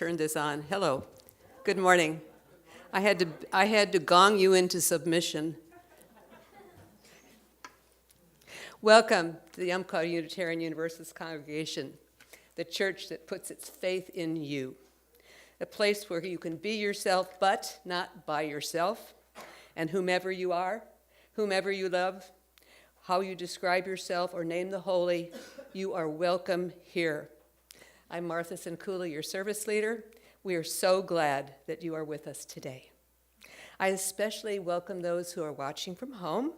turn this on. Hello. Good morning. I had to gong you into submission. Welcome to the Umpqua Unitarian Universalist Congregation, the church that puts its faith in you, a place where you can be yourself, but not by yourself, and whomever you are, whomever you love, how you describe yourself or name the holy, you are welcome here. I'm Martha Sincula, your service leader. We are so glad that you are with us today. I especially welcome those who are watching from home,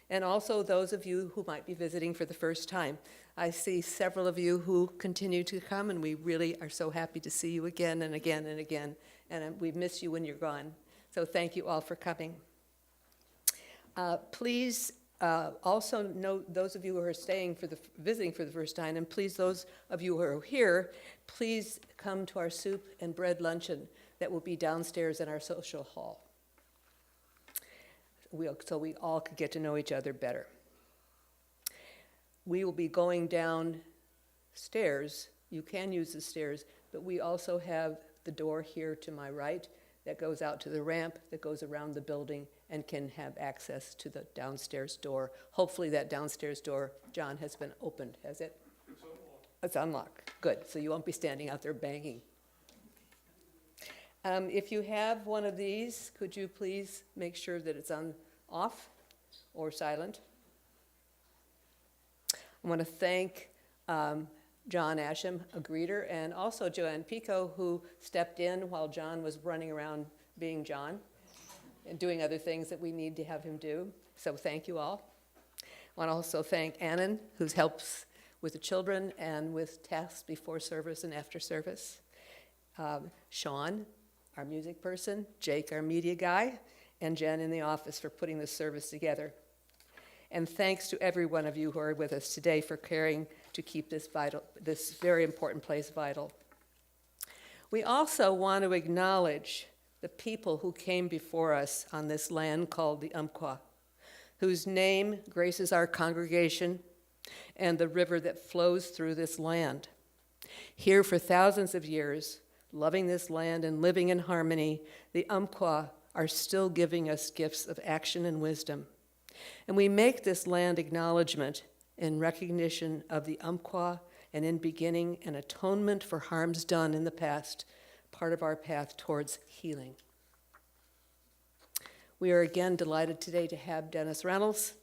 and also those of you who might be visiting for the first time. I see several of you who continue to come, and we really are so happy to see you again and again and again, and we miss you when you're gone. So thank you all for coming. Please also note those of you who are visiting for the first time, and please those of you who are here, please come to our soup and bread luncheon that will be downstairs in our social hall. So we all could get to know each other better. We will be going downstairs. You can use the stairs, but we also have the door here to my right that goes out to the ramp that goes around the building and can have access to the downstairs door. Hopefully that downstairs door, John, has been opened, has it? It's unlocked. It's unlocked. Good, so you won't be standing out there banging. If you have one of these, could you please make sure that it's on off or silent? I want to thank John Asham, a greeter, and also Joanne Pico, who stepped in while John was running around being John and doing other things that we need to have him do. So thank you all. I want to also thank Annan, who helps with the children and with tasks before service and after service. Sean, our music person, Jake, our media guy, and Jen in the office for putting this service together. And thanks to every one of you who are with us today for caring to keep this very important place vital. We also want to acknowledge the people who came before us on this land called the Umpqua, whose name graces our congregation and the river that flows through this land. Here for thousands of years, loving this land and living in harmony, the Umpqua are still giving us gifts of action and wisdom. And we make this land acknowledgement in recognition of the Umpqua and in beginning an atonement for harms done in the past, part of our path towards healing. We are again delighted today to have Dennis Reynolds,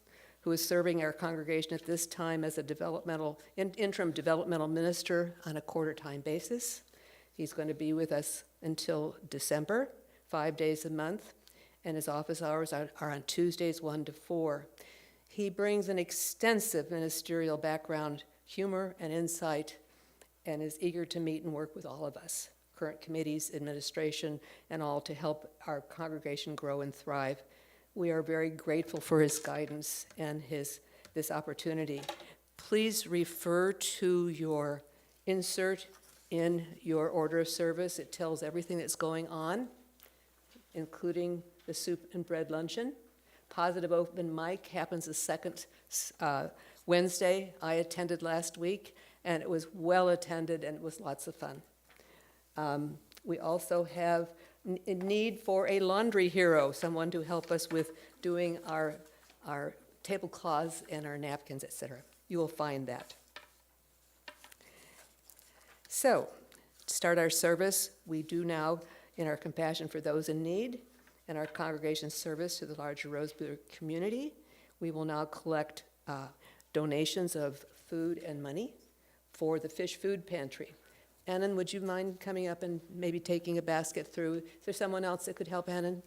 who is serving our congregation at this time as a interim developmental minister on a quarter-time basis. He's going to be with us until December, 5 days a month, and his office hours are on Tuesdays 1 to 4. He brings an extensive ministerial background, humor and insight, and is eager to meet and work with all of us, current committees, administration, and all to help our congregation grow and thrive. We are very grateful for his guidance and this opportunity. Please refer to your insert in your order of service. It tells everything that's going on, including the soup and bread luncheon. Positive Open Mic happens the second Wednesday. I attended last week, and it was well attended, and it was lots of fun. We also have a need for a laundry hero, someone to help us with doing our tablecloths and our napkins, etc. You will find that. So, to start our service, we do now, in our compassion for those in need and our congregation's service to the larger Rosebud community, we will now collect donations of food and money for the Fish Food Pantry. Annan, would you mind coming up and maybe taking a basket through? Is there someone else that could help Annan?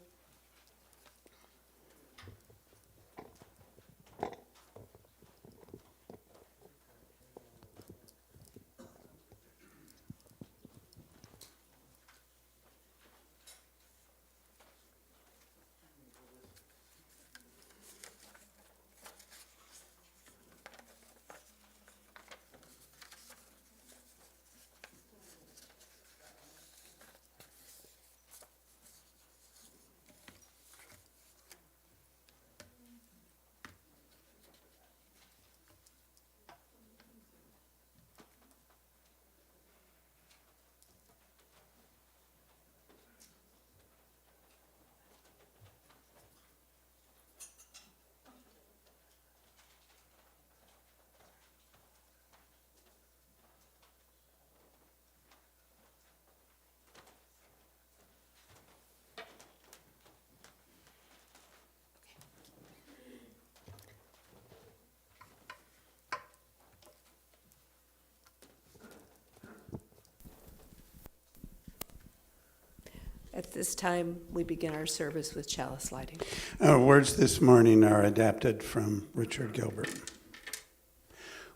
this time, we begin our service with chalice lighting. Our words this morning are adapted from Richard Gilbert.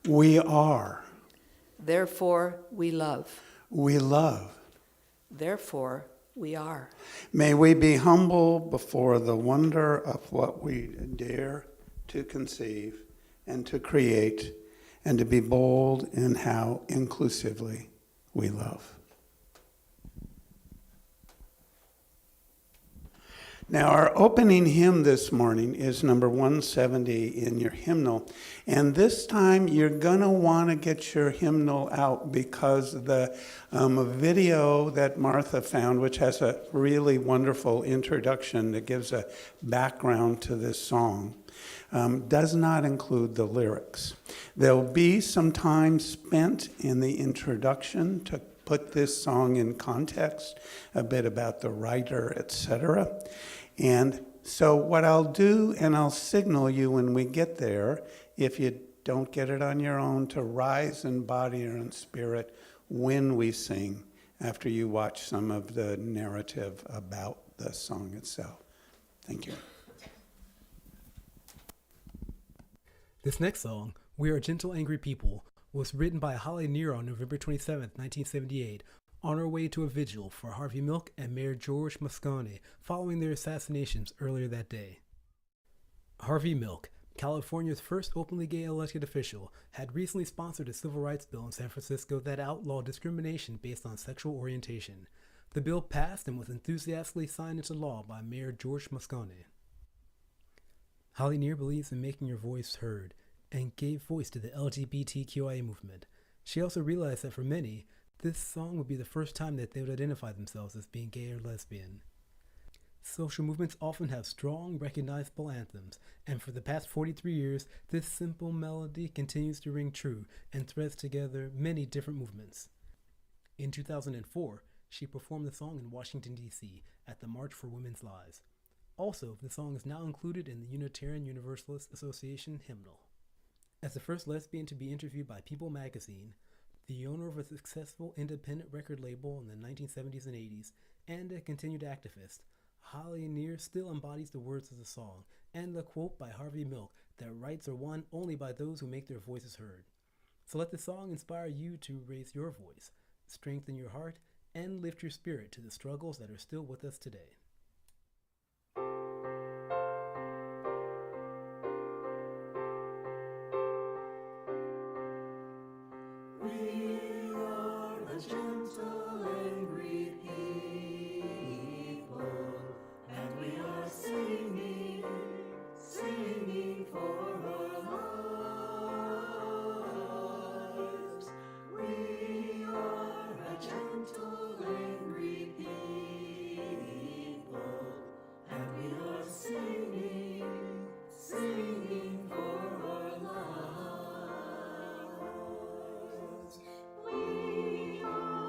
We are. Therefore, we love. We love. Therefore, we are. May we be humble before the wonder of what we dare to conceive and to create, and to be bold in how inclusively we love. Now, our opening hymn this morning is number 170 in your hymnal. And this time, you're going to want to get your hymnal out because the video that Martha found, which has a really wonderful introduction that gives a background to this song, does not include the lyrics. There'll be some time spent in the introduction to put this song in context, a bit about the writer, etc. And so what I'll do, and I'll signal you when we get there, if you don't get it on your own, to rise in body and spirit when we sing, after you watch some of the narrative about the song itself. Thank you. This next song, We Are Gentle Angry People, was written by Holly Near on November 27, 1978, on her way to a vigil for Harvey Milk and Mayor George Moscone following their assassinations earlier that day. Harvey Milk, California's first openly gay elected official, had recently sponsored a civil rights bill in San Francisco that outlawed discrimination based on sexual orientation. The bill passed and was enthusiastically signed into law by Mayor George Moscone. Holly Near believes in making your voice heard and gave voice to the LGBTQIA movement. She also realized that for many, this song would be the first time that they would identify themselves as being gay or lesbian. Social movements often have strong, recognizable anthems, and for the past 43 years, this simple melody continues to ring true and threads together many different movements. In 2004, she performed the song in Washington, D.C. at the March for Women's Lives. Also, the song is now included in the Unitarian Universalist Association hymnal. As the first lesbian to be interviewed by People magazine, the owner of a successful independent record label in the 1970s and 80s, and a continued activist, Holly Near still embodies the words of the song and the quote by Harvey Milk that rights are won only by those who make their voices heard. So let the song inspire you to raise your voice, strengthen your heart, and lift your spirit to the struggles that are still with us today. Gentle, angry people, and we are singing, singing for our lives. We are a gentle, angry people, and we are singing, singing for our lives. We are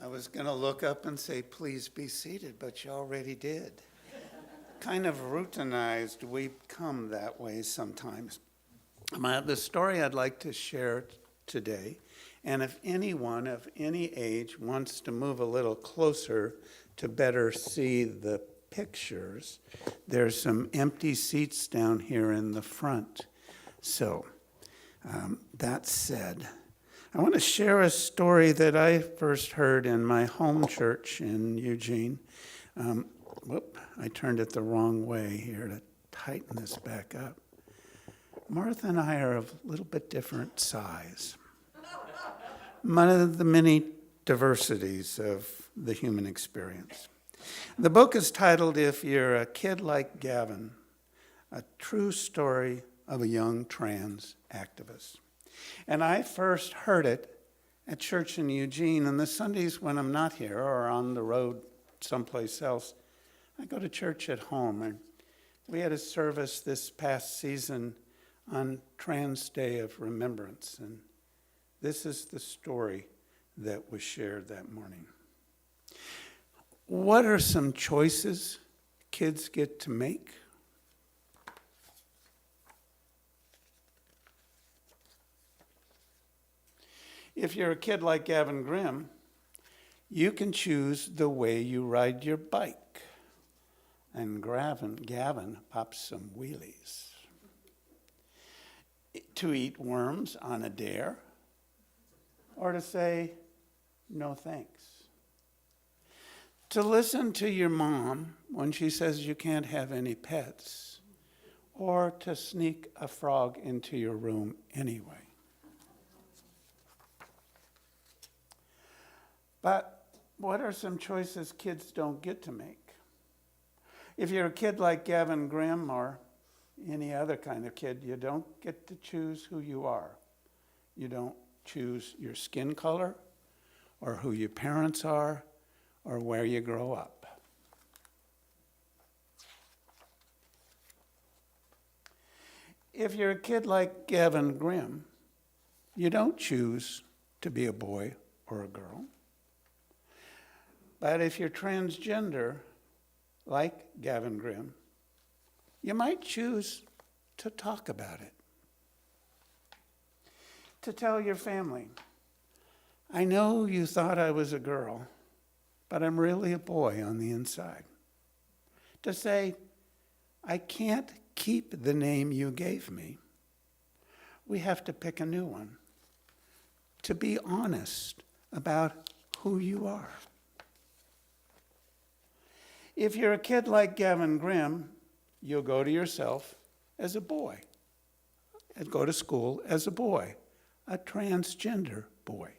I was going to look up and say, please be seated, but you already did. Kind of routinized, we come that way sometimes. The story I'd like to share today, and if anyone of any age wants to move a little closer to better see the pictures, there's some empty seats down here in the front. So, that said, I want to share a story that I first heard in my home church in Eugene. I turned it the wrong way here to tighten this back up. Martha and I are a little bit different size. One of the many diversities of the human experience. The book is titled, If You're a Kid Like Gavin, A True Story of a Young Trans Activist. And I first heard it at church in Eugene, and the Sundays when I'm not here or on the road someplace else, I go to church at home. And we had a service this past season on Trans Day of Remembrance, and this is the story that was shared that morning. What are some choices kids get to make? If you're a kid like Gavin Grimm, you can choose the way you ride your bike. And Gavin pops some wheelies. To eat worms on a dare, or to say, no thanks. To listen to your mom when she says you can't have any pets, or to sneak a frog into your room anyway. But what are some choices kids don't get to make? If you're a kid like Gavin Grimm or any other kind of kid, you don't get to choose who you are. You don't choose your skin color or who your parents are or where you grow up. If you're a kid like Gavin Grimm, you don't choose to be a boy or a girl. But if you're transgender, like Gavin Grimm, you might choose to talk about it. To tell your family, I know you thought I was a girl, but I'm really a boy on the inside. To say, I can't keep the name you gave me. We have to pick a new one. To be honest about who you are. If you're a kid like Gavin Grimm, you'll go to yourself as a boy and go to school as a boy, a transgender boy.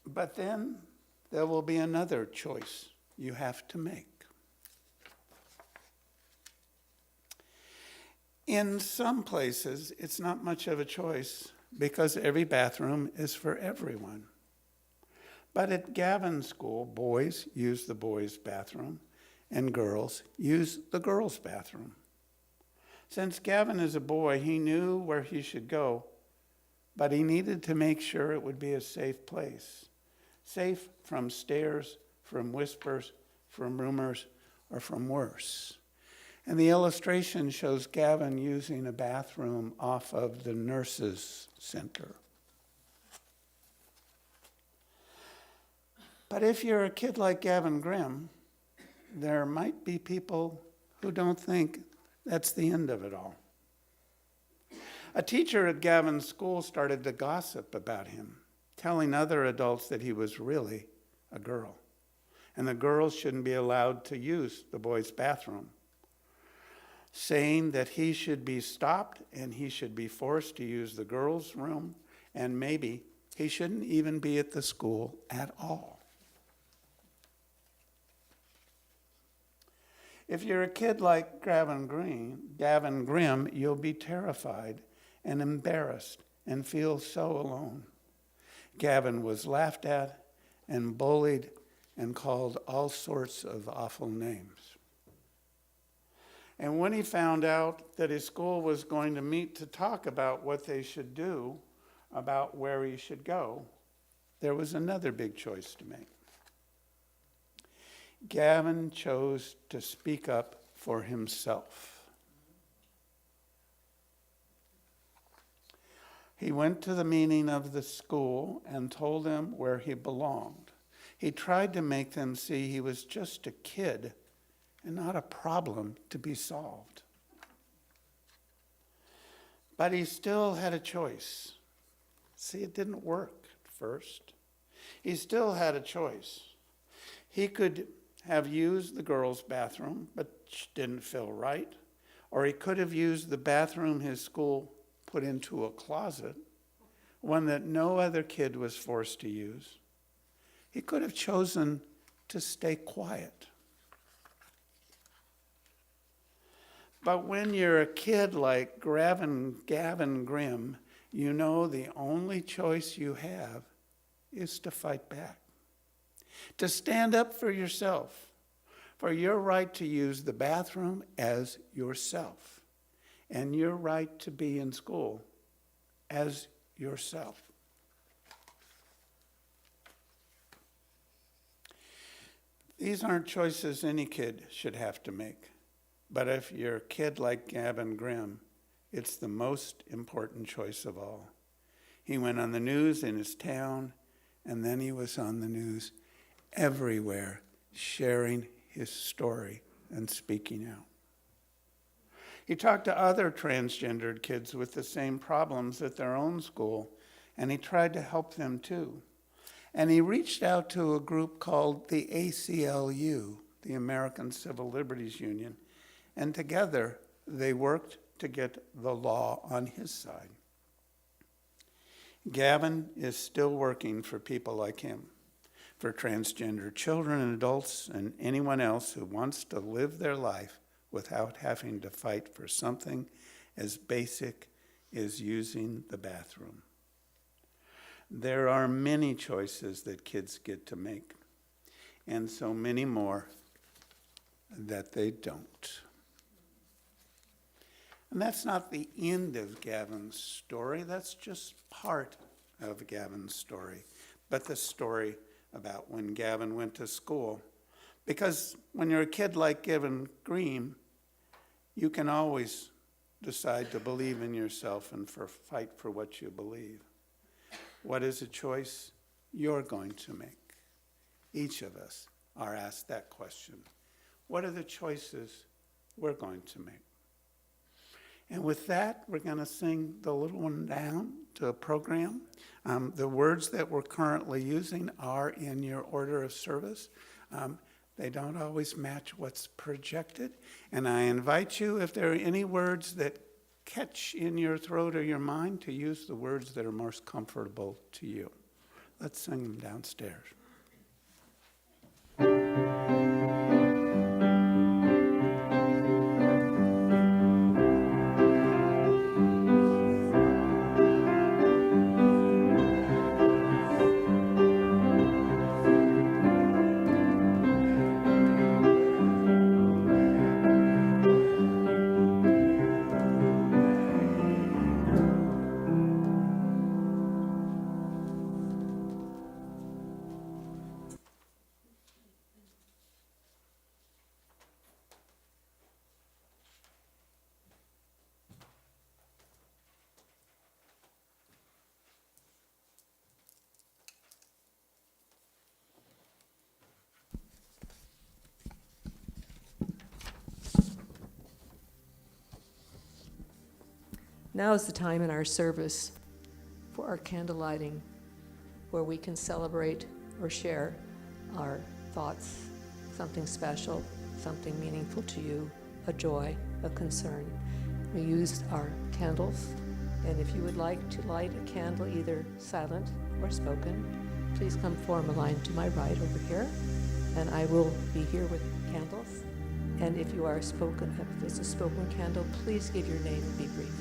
But then there will be another choice you have to make. In some places, it's not much of a choice because every bathroom is for everyone. But at Gavin's school, boys use the boys' bathroom and girls use the girls' bathroom. Since Gavin is a boy, he knew where he should go, but he needed to make sure it would be a safe place. Safe from stares, from whispers, from rumors, or from worse. And the illustration shows Gavin using a bathroom off of the nurses' center. But if you're a kid like Gavin Grimm, there might be people who don't think that's the end of it all. A teacher at Gavin's school started to gossip about him, telling other adults that he was really a girl, and the girls shouldn't be allowed to use the boys' bathroom, saying that he should be stopped and he should be forced to use the girls' room, and maybe he shouldn't even be at the school at all. If you're a kid like Gavin Grimm, you'll be terrified and embarrassed and feel so alone. Gavin was laughed at and bullied and called all sorts of awful names. And when he found out that his school was going to meet to talk about what they should do, about where he should go, there was another big choice to make. Gavin chose to speak up for himself. He went to the meeting of the school and told them where he belonged. He tried to make them see he was just a kid and not a problem to be solved. But he still had a choice. See, it didn't work at first. He still had a choice. He could have used the girls' bathroom, but didn't feel right. Or he could have used the bathroom his school put into a closet, one that no other kid was forced to use. He could have chosen to stay quiet. But when you're a kid like Gavin Grimm, you know the only choice you have is to fight back. To stand up for yourself, for your right to use the bathroom as yourself, and your right to be in school as yourself. These aren't choices any kid should have to make. But if you're a kid like Gavin Grimm, it's the most important choice of all. He went on the news in his town, and then he was on the news everywhere, sharing his story and speaking out. He talked to other transgendered kids with the same problems at their own school, and he tried to help them too. And he reached out to a group called the ACLU, the American Civil Liberties Union, and together they worked to get the law on his side. Gavin is still working for people like him, for transgender children and adults and anyone else who wants to live their life without having to fight for something as basic as using the bathroom. There are many choices that kids get to make, and so many more that they don't. And that's not the end of Gavin's story. That's just part of Gavin's story. But the story about when Gavin went to school. Because when you're a kid like Gavin Grimm, you can always decide to believe in yourself and fight for what you believe. What is a choice you're going to make? Each of us are asked that question. What are the choices we're going to make? And with that, we're going to sing the little one down to a program. The words that we're currently using are in your order of service. They don't always match what's projected. And I invite you, if there are any words that catch in your throat or your mind, to use the words that are most comfortable to you. Let's sing them downstairs. Now is the time in our service for our candle lighting, where we can celebrate or share our thoughts, something special, something meaningful to you, a joy, a concern. We use our candles, and if you would like to light a candle, either silent or spoken, please come form a line to my right over here, and I will be here with candles. And if you are spoken, if it's a spoken candle, please give your name and be brief.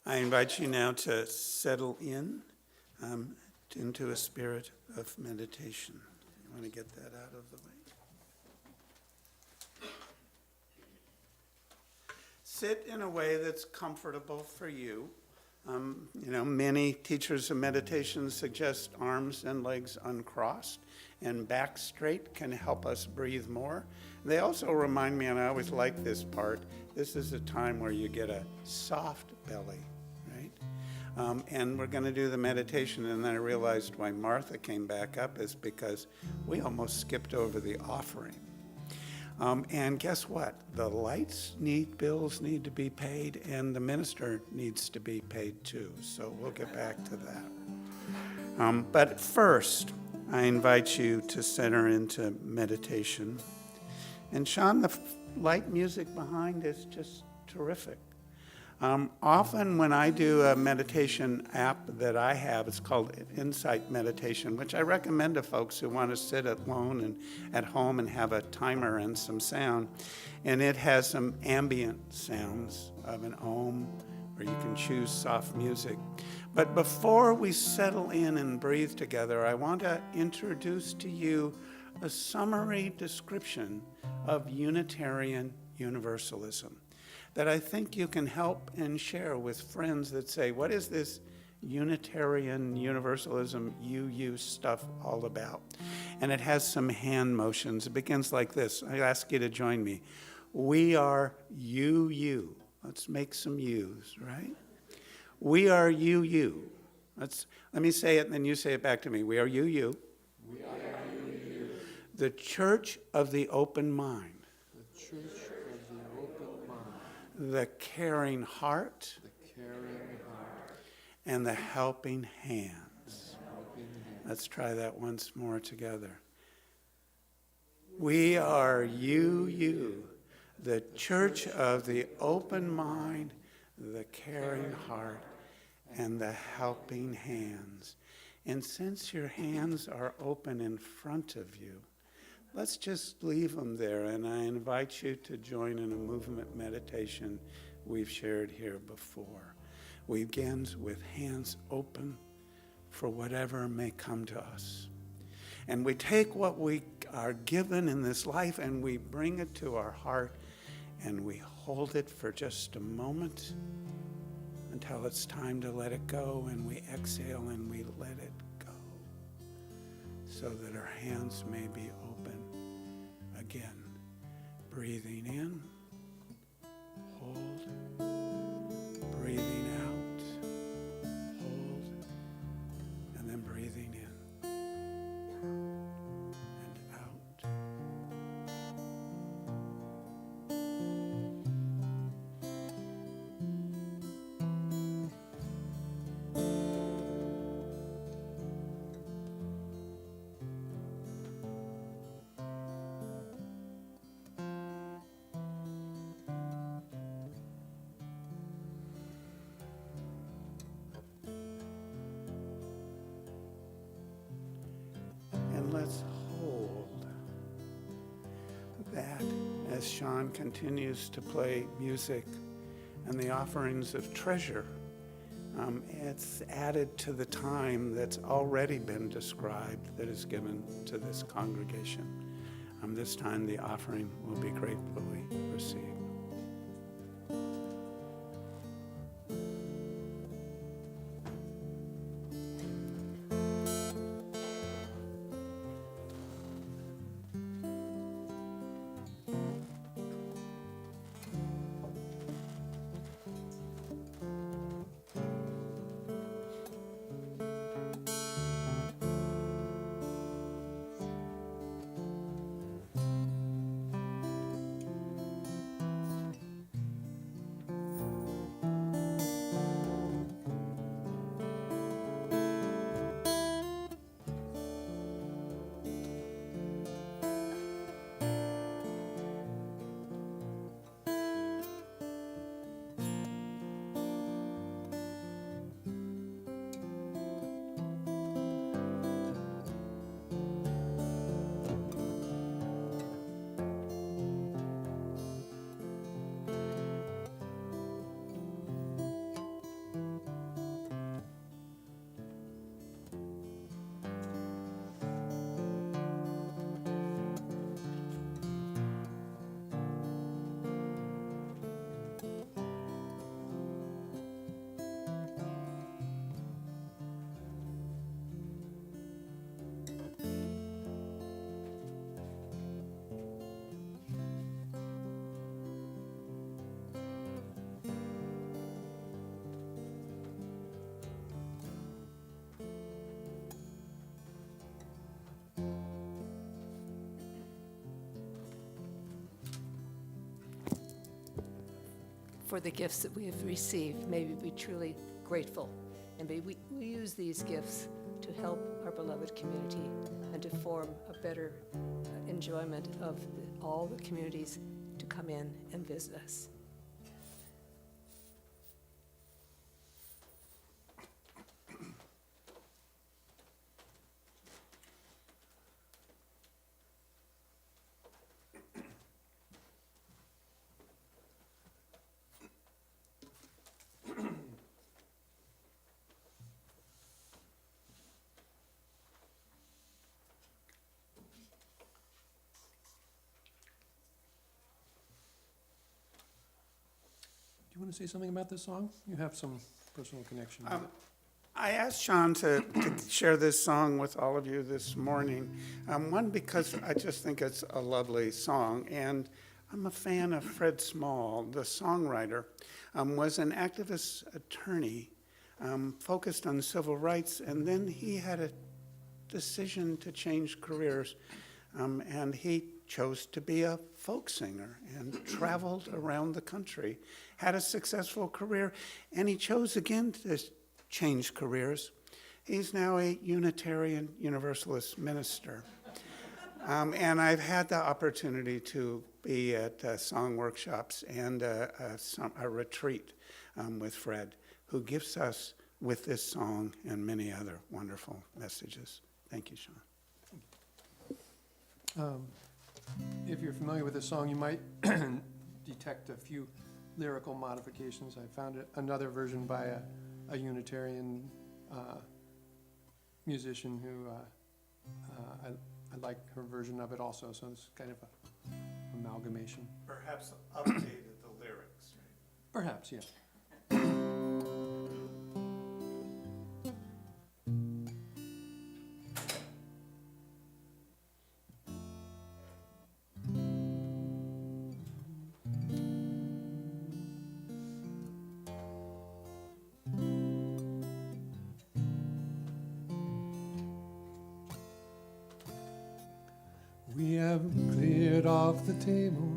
I invite you now to settle in into a spirit of meditation. You want to get that out of the way? Sit in a way that's comfortable for you. Many teachers of meditation suggest arms and legs uncrossed and back straight can help us breathe more. They also remind me, and I always like this part, this is a time where you get a soft belly, right? And we're going to do the meditation, and then I realized why Martha came back up is because we almost skipped over the offering. And guess what? The bills need to be paid, and the minister needs to be paid too. So we'll get back to that. But first, I invite you to center into meditation. And Sean, the light music behind is just terrific. Often when I do a meditation app that I have, it's called Insight Meditation, which I recommend to folks who want to sit alone and at home and have a timer and some sound. And it has some ambient sounds of an om, or you can choose soft music. But before we settle in and breathe together, I want to introduce to you a summary description of Unitarian Universalism that I think you can help and share with friends that say, what is this Unitarian Universalism UU stuff all about? And it has some hand motions. It begins like this. I ask you to join me. We are UU. Let's make some U's, right? We are UU. Let me say it, and then you say it back to me. We are UU. We are UU. The Church of the Open Mind. The Church of the Open Mind. The caring heart. The caring heart. And the helping hands. Let's try that once more together. We are UU. The Church of the Open Mind, the caring heart, and the helping hands. And since your hands are open in front of you, let's just leave them there, and I invite you to join in a movement meditation we've shared here before. We begin with hands open for whatever may come to us. And we take what we are given in this life and we bring it to our heart and we hold it for just a moment until it's time to let it go, and we exhale and we let it go so that our hands may be open again. Breathing in, hold, breathing out, hold, and then breathing in and out. And let's hold that as Sean continues to play music and the offerings of treasure. It's added to the time that's already been described that is given to this congregation. This time the offering will be gratefully received. for the gifts that we have received. May we be truly grateful, and may we use these gifts to help our beloved community and to form a better enjoyment of all the communities to come in and visit us. Do you want to say something about this song? You have some personal connection with it. I asked Sean to share this song with all of you this morning. One, because I just think it's a lovely song, and I'm a fan of Fred Small, the songwriter. Was an activist attorney, focused on civil rights, and then he had a decision to change careers, and he chose to be a folk singer and traveled around the country, had a successful career, and he chose again to change careers. He's now a Unitarian Universalist minister. And I've had the opportunity to be at song workshops and a retreat with Fred, who gifts us with this song and many other wonderful messages. Thank you, Sean. If you're familiar with this song, you might detect a few lyrical modifications. I found another version by a Unitarian musician who I like her version of it also, so it's kind of an amalgamation. Perhaps updated the lyrics. Perhaps, yeah. We have cleared off the table,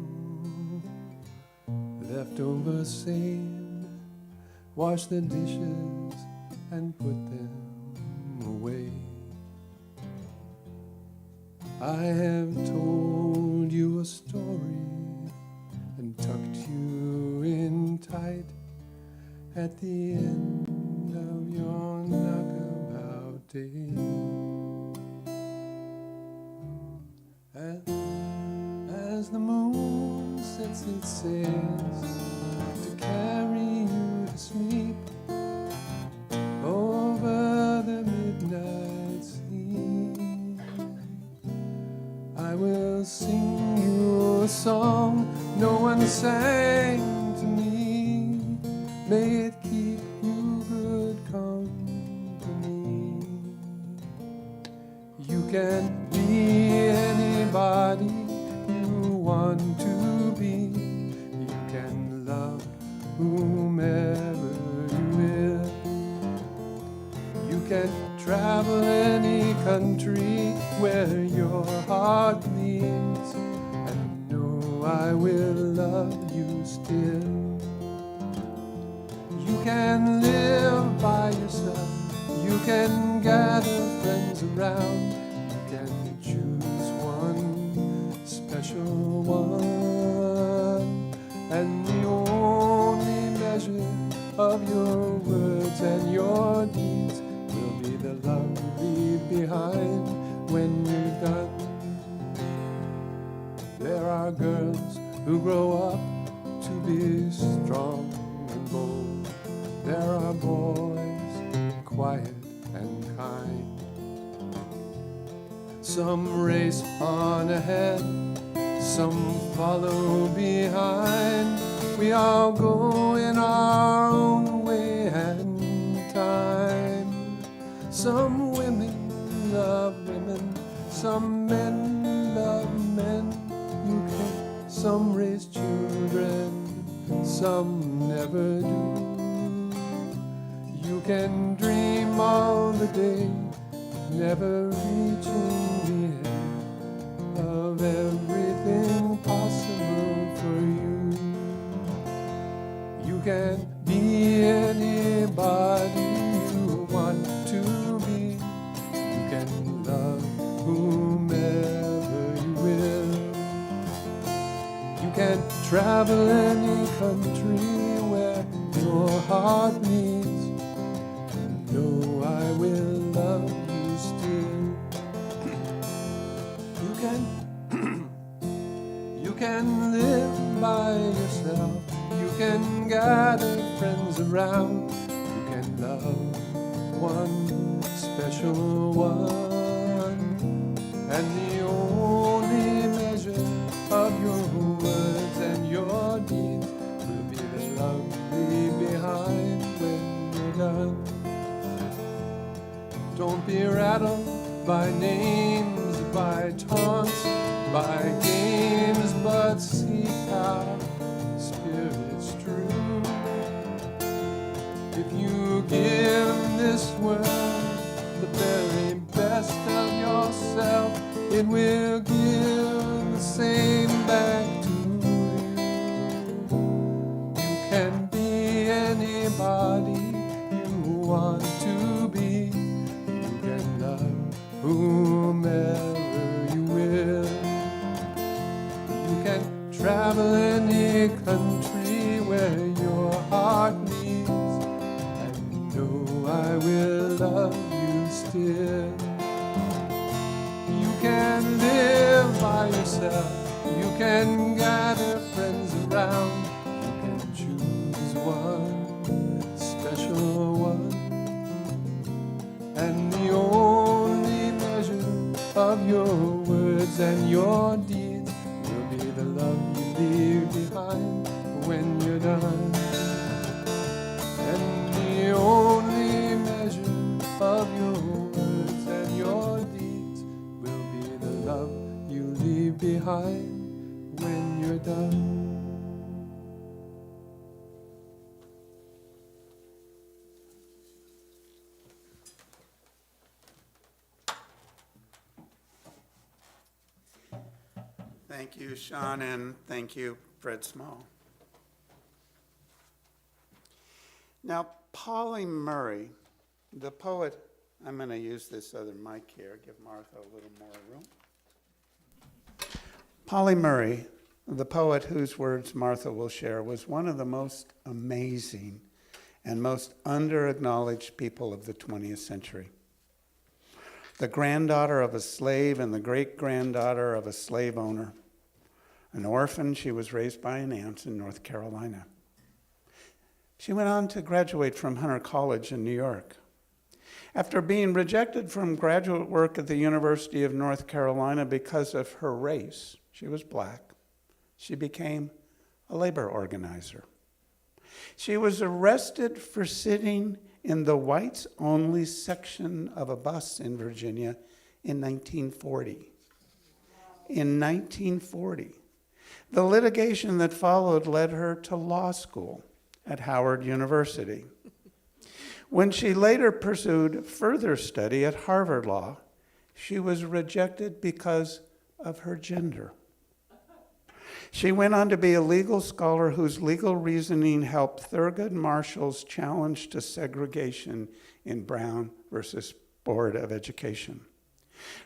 leftover sand, washed the dishes and put them away. I have told you a story and tucked you in tight at the end of your knockabout day. As the moon sets its sails to carry you to sleep over the midnight sea, I will sing you a song no one sang to me. May it keep you good company. You can be anybody you want to be. You can love whomever you will. You can travel any country where your heart leads, and know I will love you still. You can live by yourself. You can gather friends around. You can choose one special one, and the only measure of your words and your deeds will be the love you leave behind when you're done. There are girls who grow up to be strong and bold. There are boys quiet and kind. Some race on ahead, some follow behind. We all go in our own way and time. Some women love women, some men love men. You can, some raise children, some never do. You can dream all the day, never reaching the end of everything possible for you. You can be anybody you want to be. You can love whomever you will. You can travel any country where your heart needs. No, I will love you still. You can you can live by yourself. You can gather friends around. You can love one special one. And the only measure of your words and your deeds will be the love you leave behind when you're done. Don't be rattled by names, by taunts, by games, but seek out spirits true. If you give this world the very best of yourself, it will give the same back to you. You can be anybody you want to be. You can love whomever you will. You can travel any country where your heart needs. And know I will love you still. You can live by yourself. You can gather friends around. You can choose one special one. And the only measure of your words and your deeds will be the love you leave behind when you're done. And the only measure of your words and your deeds will be the love you leave behind when you're done. Thank you, Sean, and thank you, Fred Small. Now, Polly Murray, the poet, I'm going to use this other mic here, give Martha a little more room. Polly Murray, the poet whose words Martha will share, was one of the most amazing and most under-acknowledged people of the 20th century. The granddaughter of a slave and the great-granddaughter of a slave owner. An orphan, she was raised by an aunt in North Carolina. She went on to graduate from Hunter College in New York. After being rejected from graduate work at the University of North Carolina because of her race, she was black, she became a labor organizer. She was arrested for sitting in the whites-only section of a bus in Virginia in 1940. In 1940. The litigation that followed led her to law school at Howard University. When she later pursued further study at Harvard Law, she was rejected because of her gender. She went on to be a legal scholar whose legal reasoning helped Thurgood Marshall's challenge to segregation in Brown versus Board of Education.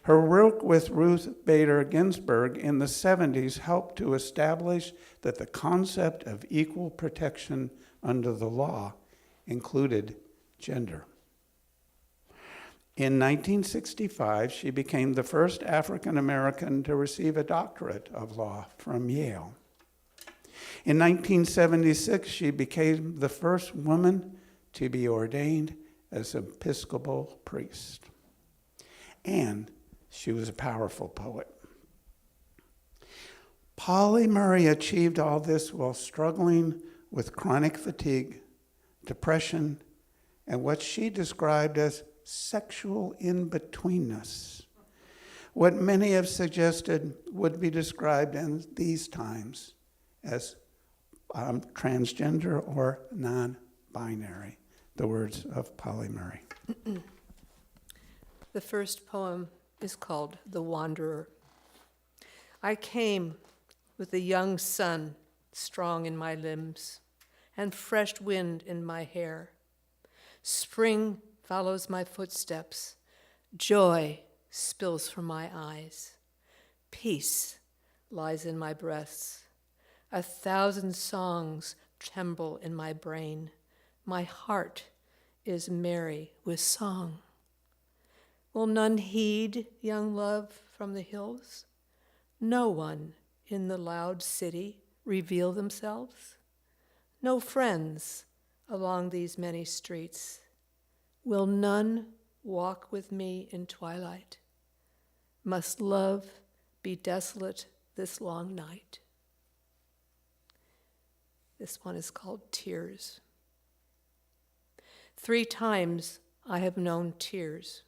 Her work with Ruth Bader Ginsburg in the 70s helped to establish that the concept of equal protection under the law included gender. In 1965, she became the first African American to receive a doctorate of law from Yale. In 1976, she became the first woman to be ordained as an Episcopal priest. And she was a powerful poet. Polly Murray achieved all this while struggling with chronic fatigue, depression, and what she described as sexual in-betweenness, what many have suggested would be described in these times as transgender or non-binary, the words of Polly Murray. The first poem is called The Wanderer. I came with the young sun strong in my limbs, and fresh wind in my hair. Spring follows my footsteps. Joy spills from my eyes. Peace lies in my breasts. 1,000 songs tremble in my brain. My heart is merry with song. Will none heed young love from the hills? No one in the loud city reveal themselves? No friends along these many streets? Will none walk with me in twilight? Must love be desolate this long night? This one is called Tears. 3 times I have known tears.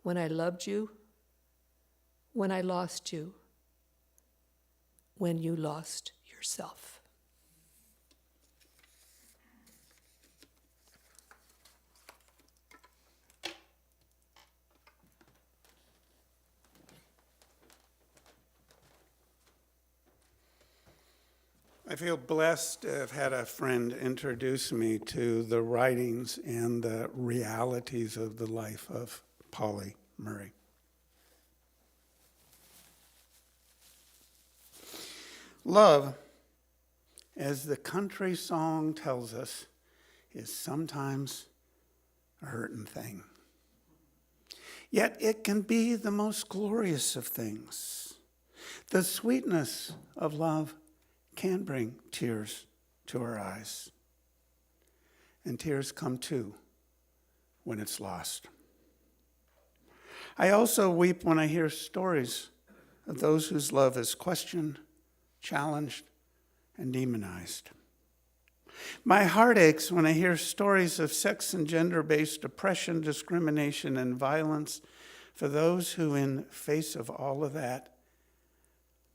When I loved you, when I lost you, when you lost yourself. I feel blessed to have had a friend introduce me to the writings and the realities of the life of Pauli Murray. Love, as the country song tells us, is sometimes a hurting thing. Yet it can be the most glorious of things. The sweetness of love can bring tears to our eyes. And tears come too when it's lost. I also weep when I hear stories of those whose love is questioned, challenged, and demonized. My heart aches when I hear stories of sex and gender-based oppression, discrimination, and violence for those who, in face of all of that,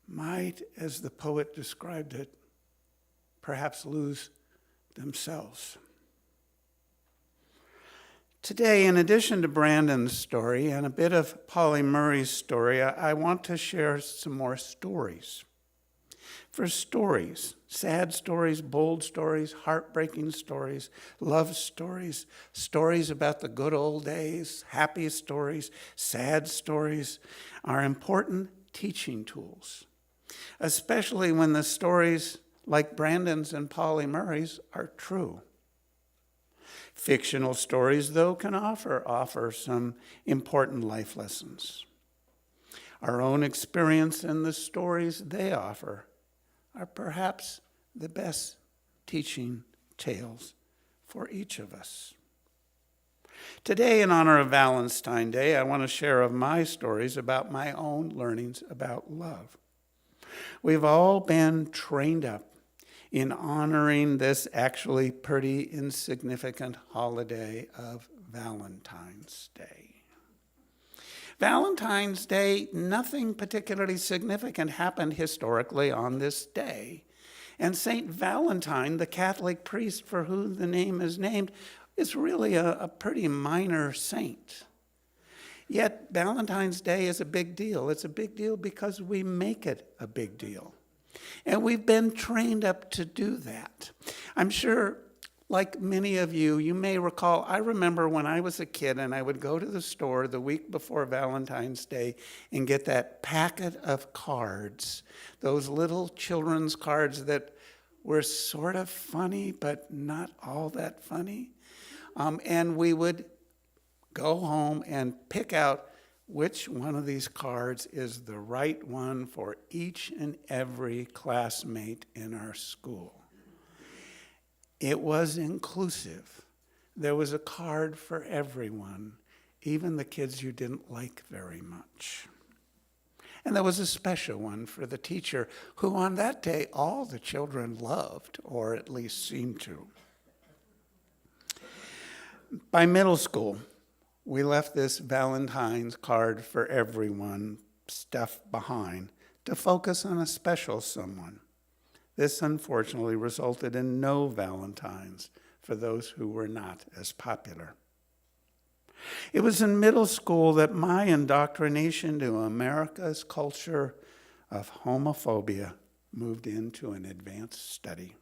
might, as the poet described it, perhaps lose themselves. Today, in addition to Brandon's story and a bit of Pauli Murray's story, I want to share some more stories. For stories, sad stories, bold stories, heartbreaking stories, love stories, stories about the good old days, happy stories, sad stories, are important teaching tools, especially when the stories like Brandon's and Pauli Murray's are true. Fictional stories, though, can offer some important life lessons. Our own experience and the stories they offer are perhaps the best teaching tales for each of us. Today, in honor of Valentine's Day, I want to share of my stories about my own learnings about love. We've all been trained up in honoring this actually pretty insignificant holiday of Valentine's Day. Valentine's Day, nothing particularly significant happened historically on this day. And Saint Valentine, the Catholic priest for whom the name is named, is really a pretty minor saint. Yet Valentine's Day is a big deal. It's a big deal because we make it a big deal. And we've been trained up to do that. I'm sure, like many of you, you may recall, I remember when I was a kid and I would go to the store the week before Valentine's Day and get that packet of cards, those little children's cards that were sort of funny, but not all that funny. And we would go home and pick out which one of these cards is the right one for each and every classmate in our school. It was inclusive. There was a card for everyone, even the kids you didn't like very much. And there was a special one for the teacher, who on that day all the children loved, or at least seemed to. By middle school, we left this Valentine's card for everyone stuffed behind to focus on a special someone. This unfortunately resulted in no Valentines for those who were not as popular. It was in middle school that my indoctrination to America's culture of homophobia moved into an advanced study.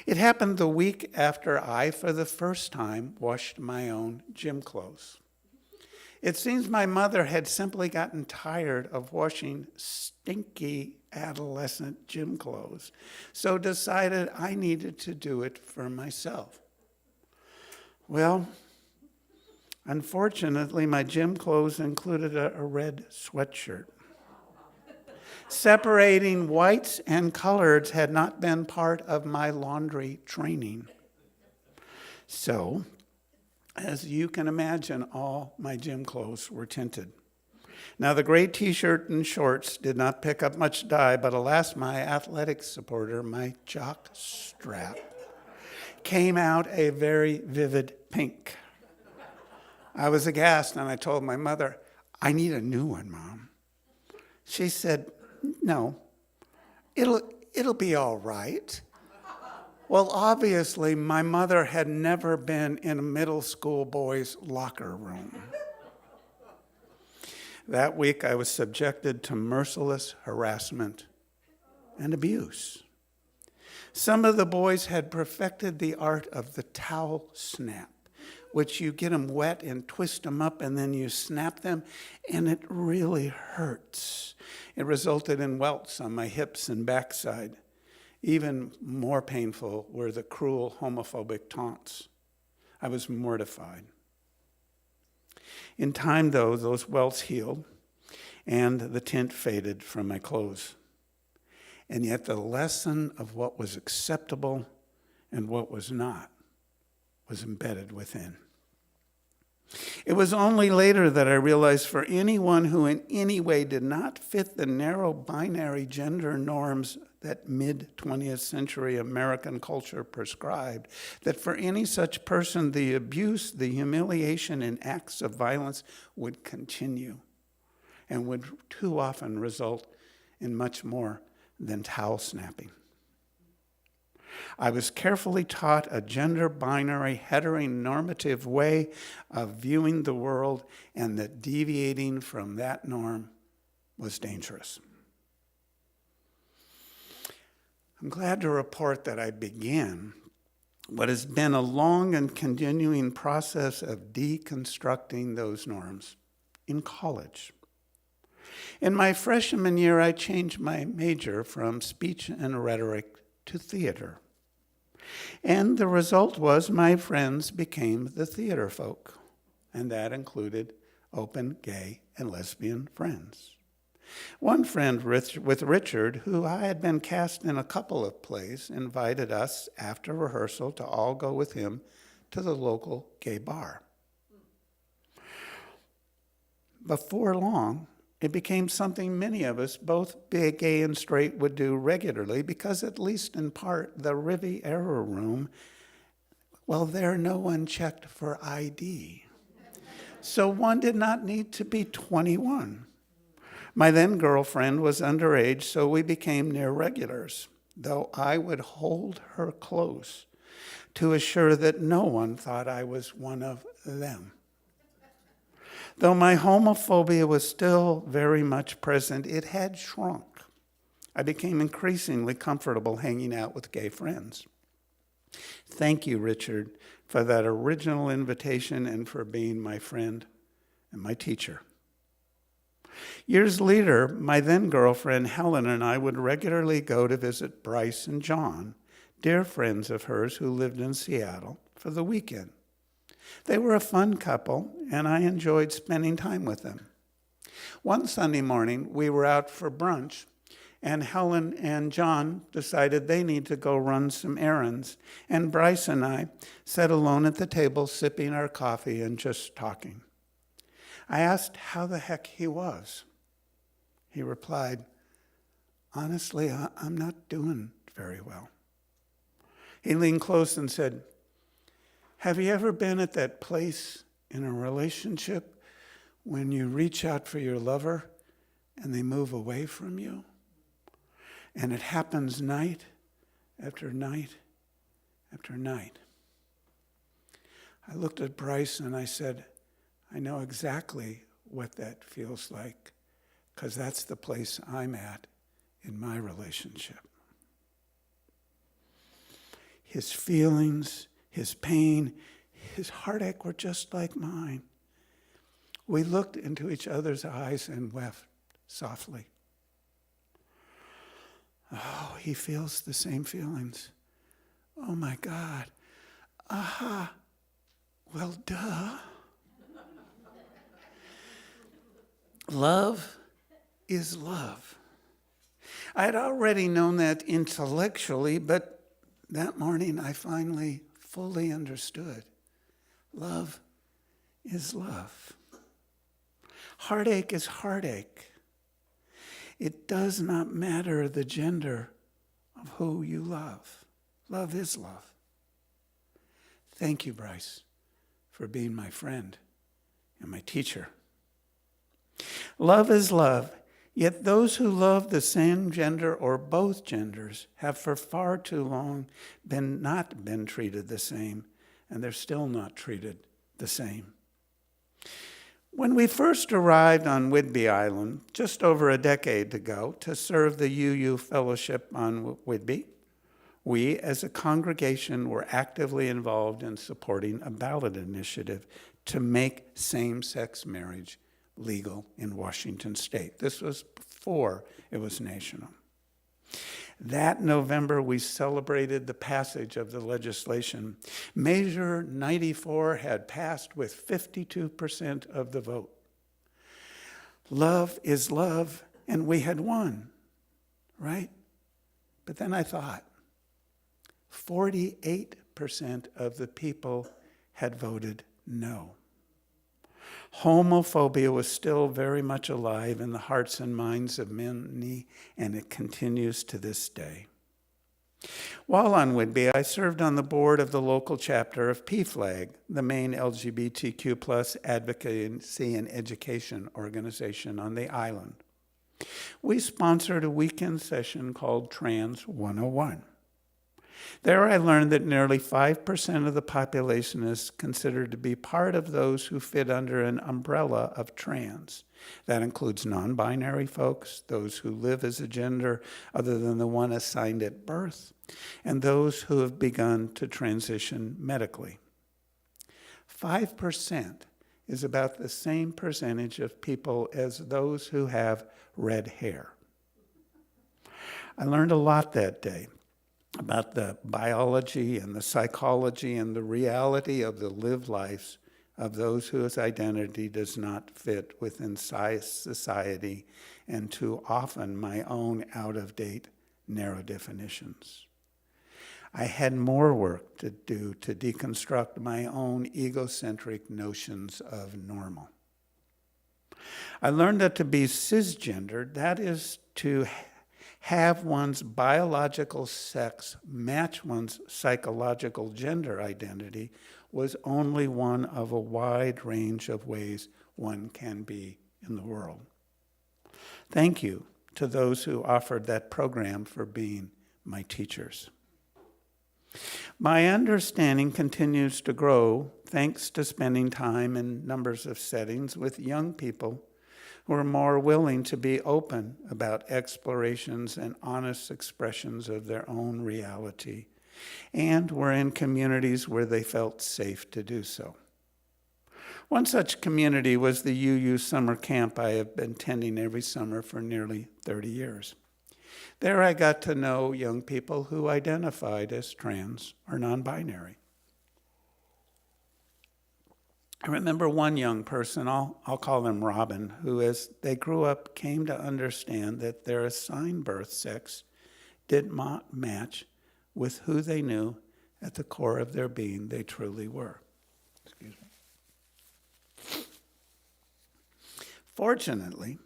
It happened the week after I, for the first time, washed my own gym clothes. It seems my mother had simply gotten tired of washing stinky adolescent gym clothes, so decided I needed to do it for myself. Well, unfortunately, my gym clothes included a red sweatshirt. Separating whites and coloreds had not been part of my laundry training. So, as you can imagine, all my gym clothes were tinted. Now, the gray t-shirt and shorts did not pick up much dye, but alas, my athletic supporter, my jock strap, came out a very vivid pink. I was aghast, and I told my mother, "I need a new one, Mom." She said, "No, it'll be all right." Well, obviously, my mother had never been in a middle school boy's locker room. That week, I was subjected to merciless harassment and abuse. Some of the boys had perfected the art of the towel snap, which you get them wet and twist them up and then you snap them, and it really hurts. It resulted in welts on my hips and backside. Even more painful were the cruel homophobic taunts. I was mortified. In time, though, those welts healed and the tint faded from my clothes. And yet the lesson of what was acceptable and what was not was embedded within. It was only later that I realized for anyone who in any way did not fit the narrow binary gender norms that mid-20th century American culture prescribed, that for any such person, the abuse, the humiliation, and acts of violence would continue and would too often result in much more than towel snapping. I was carefully taught a gender binary heteronormative way of viewing the world, and that deviating from that norm was dangerous. I'm glad to report that I began what has been a long and continuing process of deconstructing those norms in college. In my freshman year, I changed my major from speech and rhetoric to theater. And the result was my friends became the theater folk, and that included open, gay, and lesbian friends. One friend with Richard, who I had been cast in a couple of plays, invited us after rehearsal to all go with him to the local gay bar. Before long, it became something many of us, both gay and straight, would do regularly because, at least in part, the Riviera Room, well, there no one checked for ID. So one did not need to be 21. My then girlfriend was underage, so we became near regulars, though I would hold her close to assure that no one thought I was one of them. Though my homophobia was still very much present, it had shrunk. I became increasingly comfortable hanging out with gay friends. Thank you, Richard, for that original invitation and for being my friend and my teacher. Years later, my then girlfriend Helen and I would regularly go to visit Bryce and John, dear friends of hers who lived in Seattle, for the weekend. They were a fun couple, and I enjoyed spending time with them. One Sunday morning, we were out for brunch, and Helen and John decided they need to go run some errands, and Bryce and I sat alone at the table sipping our coffee and just talking. I asked how the heck he was. He replied, "Honestly, I'm not doing very well." He leaned close and said, "Have you ever been at that place in a relationship when you reach out for your lover and they move away from you? And it happens night after night after night." I looked at Bryce and I said, "I know exactly what that feels like, because that's the place I'm at in my relationship." His feelings, his pain, his heartache were just like mine. We looked into each other's eyes and wept softly. Oh, he feels the same feelings. Oh my God. Aha. Well, duh. Love is love. I had already known that intellectually, but that morning I finally fully understood. Love is love. Heartache is heartache. It does not matter the gender of who you love. Love is love. Thank you, Bryce, for being my friend and my teacher. Love is love, yet those who love the same gender or both genders have for far too long not been treated the same, and they're still not treated the same. When we first arrived on Whidbey Island just over a decade ago to serve the UU Fellowship on Whidbey, we as a congregation were actively involved in supporting a ballot initiative to make same-sex marriage legal in Washington state. This was before it was national. That November, we celebrated the passage of the legislation. Measure 94 had passed with 52% of the vote. Love is love, and we had won, right? But then I thought, 48% of the people had voted no. Homophobia was still very much alive in the hearts and minds of many, and it continues to this day. While on Whidbey, I served on the board of the local chapter of PFLAG, the main LGBTQ+ advocacy and education organization on the island. We sponsored a weekend session called Trans 101. There I learned that nearly 5% of the population is considered to be part of those who fit under an umbrella of trans. That includes non-binary folks, those who live as a gender other than the one assigned at birth, and those who have begun to transition medically. 5% is about the same percentage of people as those who have red hair. I learned a lot that day about the biology and the psychology and the reality of the lived lives of those whose identity does not fit within society, and too often my own out-of-date narrow definitions. I had more work to do to deconstruct my own egocentric notions of normal. I learned that to be cisgendered, that is to have one's biological sex match one's psychological gender identity, was only one of a wide range of ways one can be in the world. Thank you to those who offered that program for being my teachers. My understanding continues to grow thanks to spending time in numbers of settings with young people who are more willing to be open about explorations and honest expressions of their own reality, and were in communities where they felt safe to do so. One such community was the UU summer camp I have been attending every summer for nearly 30 years. There I got to know young people who identified as trans or non-binary. I remember one young person, I'll call them Robin, who as they grew up came to understand that their assigned birth sex did not match with who they knew at the core of their being they truly were. Excuse me. Fortunately,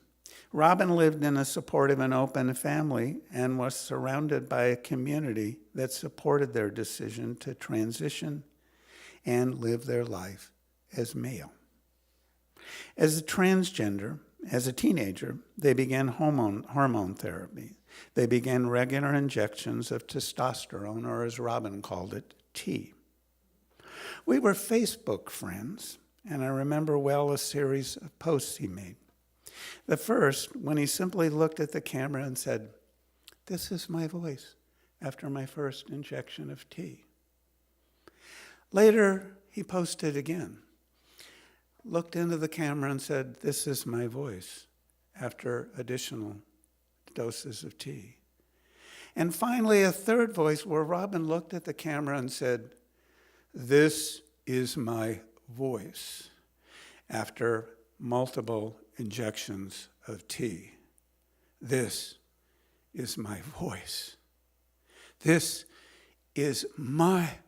Robin lived in a supportive and open family and was surrounded by a community that supported their decision to transition and live their life as male. As a transgender, as a teenager, they began hormone therapy. They began regular injections of testosterone, or as Robin called it, T. We were Facebook friends, and I remember well a series of posts he made. The first, when he simply looked at the camera and said, "This is my voice after my first injection of T." Later, he posted again, looked into the camera and said, "This is my voice," after additional doses of tea. And finally, a third voice where Robin looked at the camera and said, "This is my voice," after multiple injections of tea. "This is my voice. This is my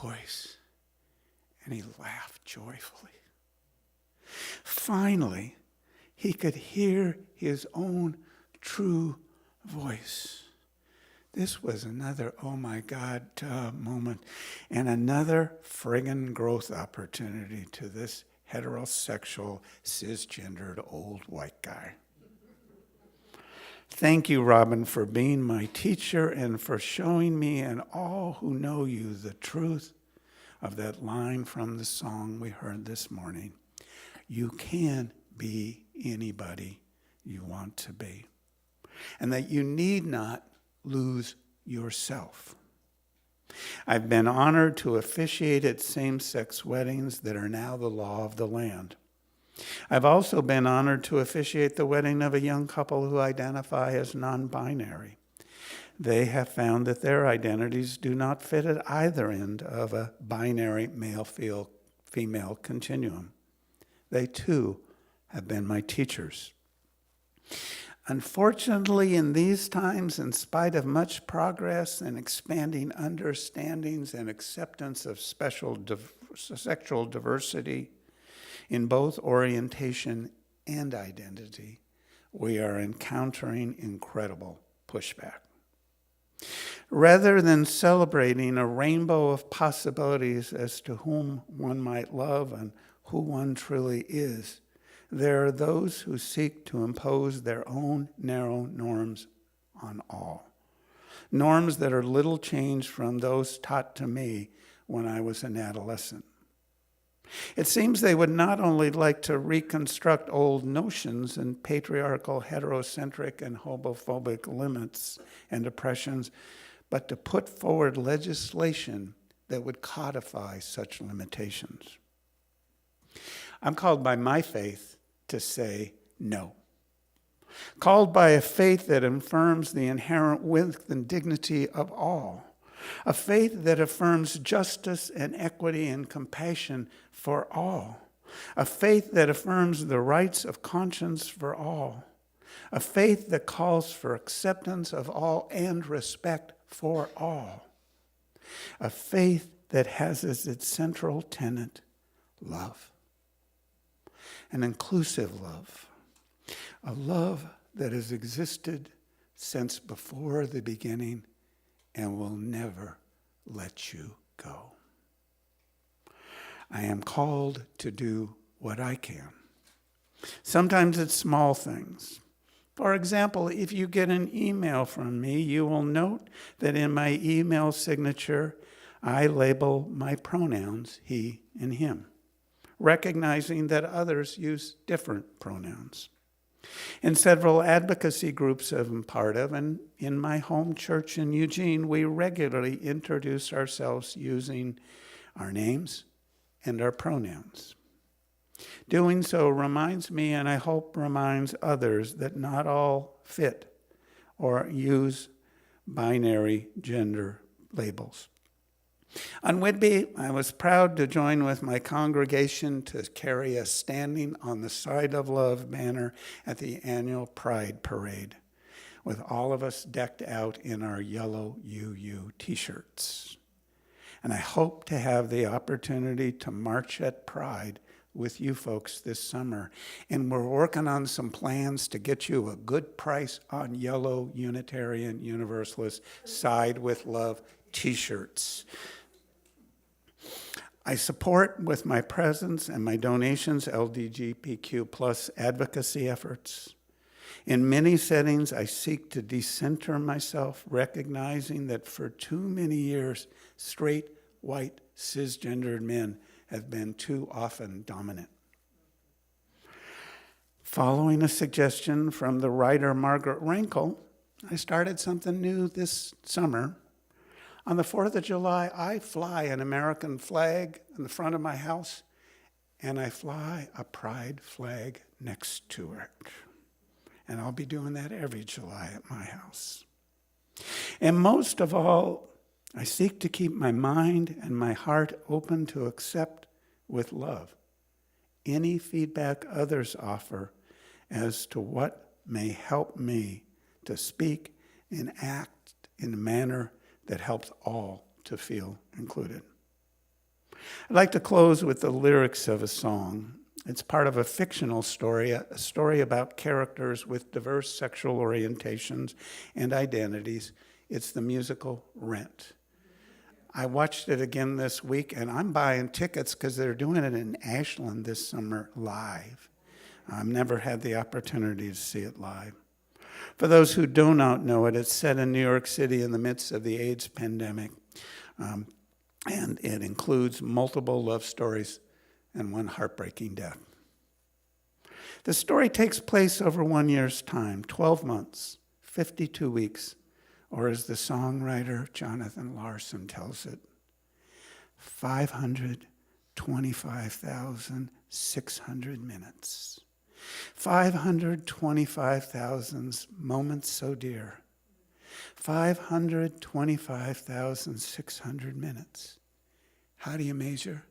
voice." And he laughed joyfully. Finally, he could hear his own true voice. This was another oh my God moment and another friggin' growth opportunity to this heterosexual, cisgendered old white guy. Thank you, Robin, for being my teacher and for showing me and all who know you the truth of that line from the song we heard this morning. You can be anybody you want to be, and that you need not lose yourself. I've been honored to officiate at same-sex weddings that are now the law of the land. I've also been honored to officiate the wedding of a young couple who identify as non-binary. They have found that their identities do not fit at either end of a binary male-female continuum. They too have been my teachers. Unfortunately, in these times, in spite of much progress and expanding understandings and acceptance of sexual diversity in both orientation and identity, we are encountering incredible pushback. Rather than celebrating a rainbow of possibilities as to whom one might love and who one truly is, there are those who seek to impose their own narrow norms on all. Norms that are little changed from those taught to me when I was an adolescent. It seems they would not only like to reconstruct old notions and patriarchal, heterocentric, and homophobic limits and oppressions, but to put forward legislation that would codify such limitations. I'm called by my faith to say no. Called by a faith that affirms the inherent width and dignity of all. A faith that affirms justice and equity and compassion for all. A faith that affirms the rights of conscience for all. A faith that calls for acceptance of all and respect for all. A faith that has as its central tenet love. An inclusive love. A love that has existed since before the beginning and will never let you go. I am called to do what I can. Sometimes it's small things. For example, if you get an email from me, you will note that in my email signature, I label my pronouns he and him, recognizing that others use different pronouns. In several advocacy groups I'm part of, and in my home church in Eugene, we regularly introduce ourselves using our names and our pronouns. Doing so reminds me, and I hope reminds others, that not all fit or use binary gender labels. On Whitby, I was proud to join with my congregation to carry a Standing on the Side of Love banner at the annual Pride Parade, with all of us decked out in our yellow UU t-shirts. And I hope to have the opportunity to march at Pride with you folks this summer. And we're working on some plans to get you a good price on yellow Unitarian Universalist Side with Love t-shirts. I support with my presence and my donations LGBTQ plus advocacy efforts. In many settings, I seek to decenter myself, recognizing that for too many years, straight, white, cisgendered men have been too often dominant. Following a suggestion from the writer Margaret Rankle, I started something new this summer. On the 4th of July, I fly an American flag in the front of my house, and I fly a pride flag next to it. And I'll be doing that every July at my house. And most of all, I seek to keep my mind and my heart open to accept with love any feedback others offer as to what may help me to speak and act in a manner that helps all to feel included. I'd like to close with the lyrics of a song. It's part of a fictional story, a story about characters with diverse sexual orientations and identities. It's the musical Rent. I watched it again this week, and I'm buying tickets because they're doing it in Ashland this summer live. I've never had the opportunity to see it live. For those who do not know it, it's set in New York City in the midst of the AIDS pandemic, and it includes multiple love stories and one heartbreaking death. The story takes place over 1 year's time, 12 months, 52 weeks, or as the songwriter Jonathan Larson tells it, 525,600 minutes. 525,000 moments so dear. 525,600 minutes. How do you measure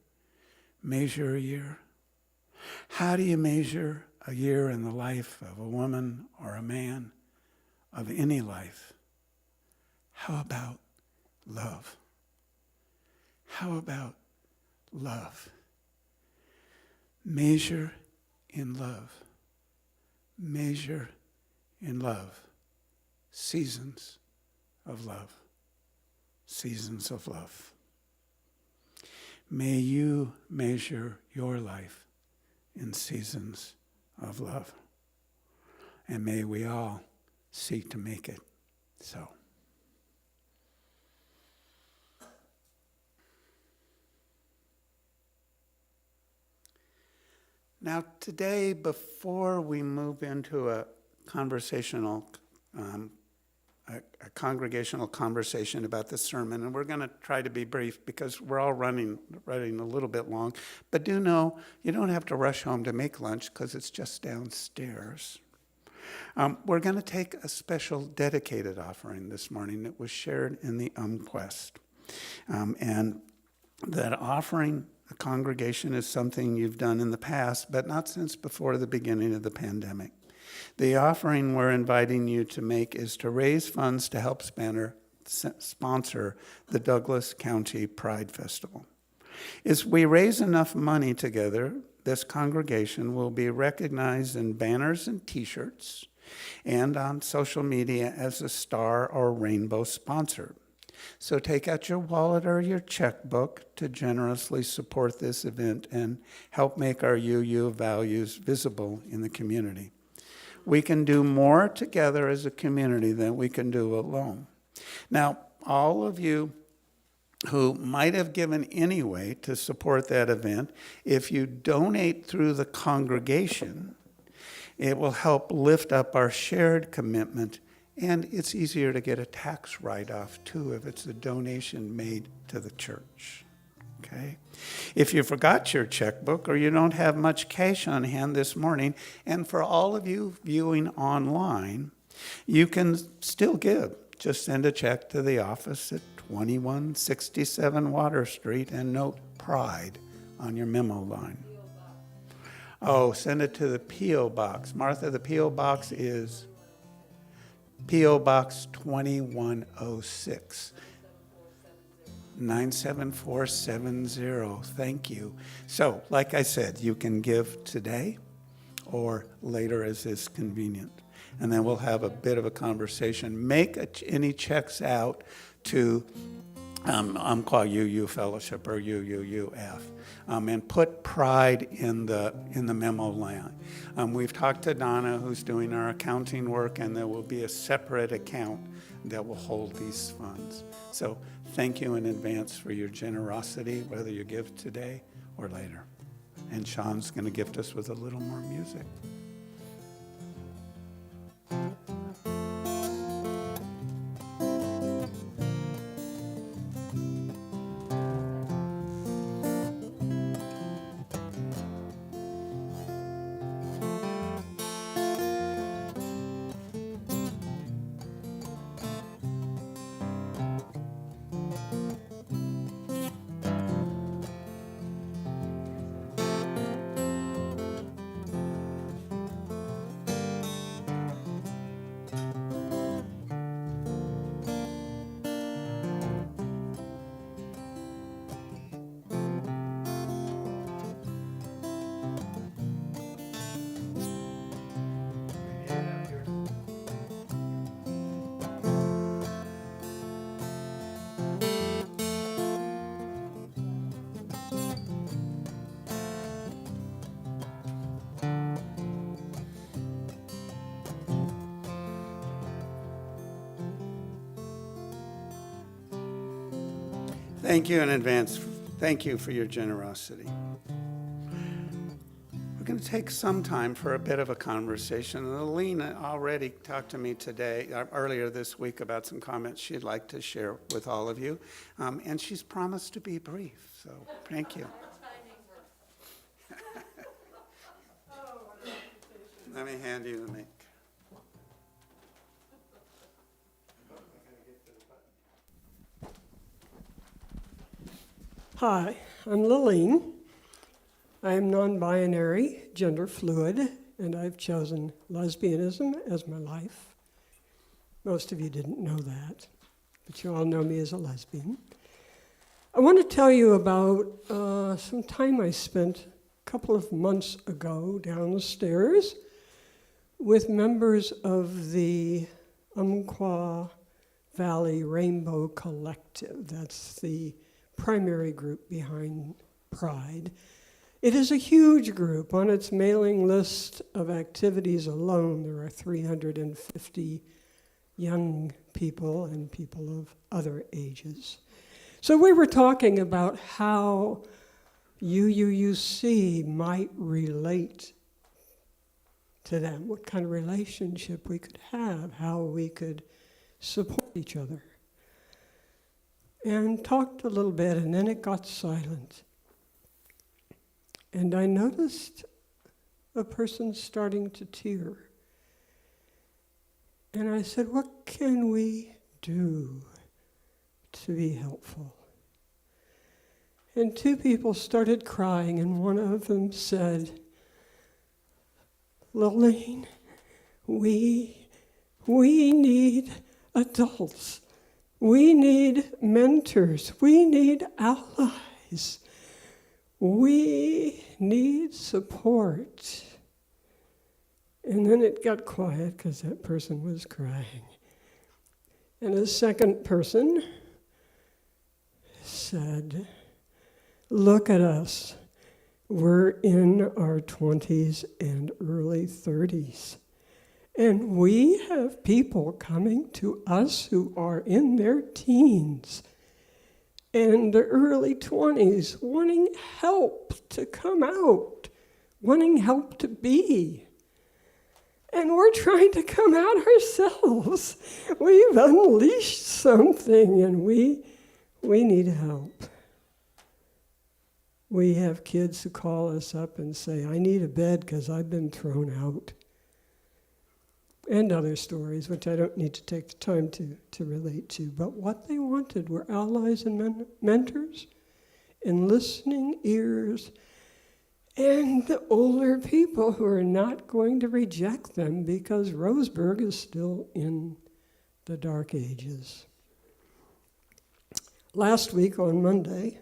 a year? How do you measure a year in the life of a woman or a man, of any life? How about love? How about love? Measure in love. Measure in love. Seasons of love. Seasons of love. May you measure your life in seasons of love. And may we all seek to make it so. Now, today, before we move into a congregational conversation about the sermon, and we're going to try to be brief because we're all running a little bit long, but do know you don't have to rush home to make lunch because it's just downstairs. We're going to take a special dedicated offering this morning that was shared in the Quest. And that offering, the congregation, is something you've done in the past, but not since before the beginning of the pandemic. The offering we're inviting you to make is to raise funds to help sponsor the Douglas County Pride Festival. As we raise enough money together, this congregation will be recognized in banners and t-shirts and on social media as a star or rainbow sponsor. So take out your wallet or your checkbook to generously support this event and help make our UU values visible in the community. We can do more together as a community than we can do alone. Now, all of you who might have given anyway to support that event, if you donate through the congregation, it will help lift up our shared commitment. And it's easier to get a tax write-off, too, if it's a donation made to the church, okay? If you forgot your checkbook or you don't have much cash on hand this morning, and for all of you viewing online, you can still give. Just send a check to the office at 2167 Water Street and note Pride on your memo line. Oh, send it to the P.O. Box. Martha, the P.O. Box is P.O. Box 2106, 97470. Thank you. So, like I said, you can give today or later as is convenient. And then we'll have a bit of a conversation. Make any checks out to call UU Fellowship or UUF, and put Pride in the memo line. We've talked to Donna, who's doing our accounting work, and there will be a separate account that will hold these funds. So thank you in advance for your generosity, whether you give today or later. And Sean's going to gift us with a little more music. Thank you in advance. Thank you for your generosity. We're going to take some time for a bit of a conversation. And Aline already talked to me earlier this week, about some comments she'd like to share with all of you. And she's promised to be brief, so thank you. Let me hand you the mic. Hi, I'm Lilene. I am non-binary, gender fluid, and I've chosen lesbianism as my life. Most of you didn't know that, but you all know me as a lesbian. I want to tell you about some time I spent a couple of months ago down the stairs with members of the Umpqua Valley Rainbow Collective. That's the primary group behind Pride. It is a huge group. On its mailing list of activities alone, there are 350 young people and people of other ages. So we were talking about how UUUC might relate to them, what kind of relationship we could have, how we could support each other. And talked a little bit, and then it got silent. And I noticed a person starting to tear. And I said, what can we do to be helpful? And two people started crying, and one of them said, Lilene, we need adults. We need mentors. We need allies. We need support. And then it got quiet because that person was crying. And a second person said, look at us. We're in our 20s and early 30s. And we have people coming to us who are in their teens and the early 20s wanting help to come out, wanting help to be. And we're trying to come out ourselves. We've unleashed something and we need help. We have kids who call us up and say, I need a bed because I've been thrown out. And other stories, which I don't need to take the time to relate to. But what they wanted were allies and mentors and listening ears and the older people who are not going to reject them because Roseburg is still in the dark ages. Last week on Monday,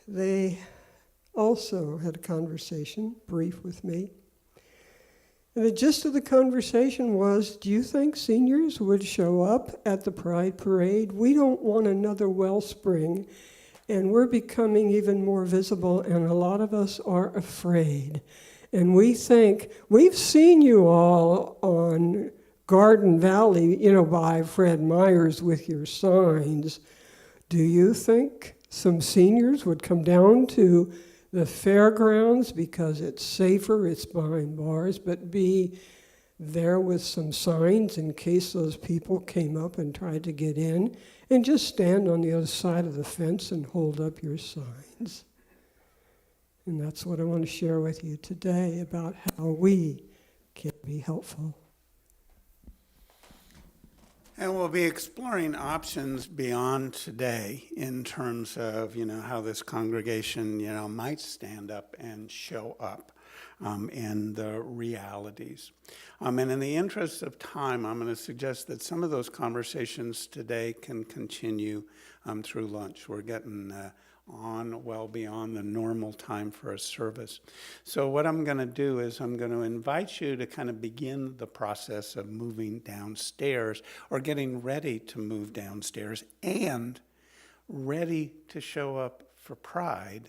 they also had a conversation, brief with me. And the gist of the conversation was, do you think seniors would show up at the Pride Parade? We don't want another Wellspring, and we're becoming even more visible, and a lot of us are afraid. And we think, we've seen you all on Garden Valley, by Fred Meyers with your signs. Do you think some seniors would come down to the fairgrounds because it's safer, it's behind bars, but be there with some signs in case those people came up and tried to get in, and just stand on the other side of the fence and hold up your signs? And that's what I want to share with you today about how we can be helpful. And we'll be exploring options beyond today in terms of, how this congregation, might stand up and show up in the realities. And in the interest of time, I'm going to suggest that some of those conversations today can continue through lunch. We're getting on well beyond the normal time for a service. So what I'm going to do is I'm going to invite you to kind of begin the process of moving downstairs or getting ready to move downstairs and ready to show up for Pride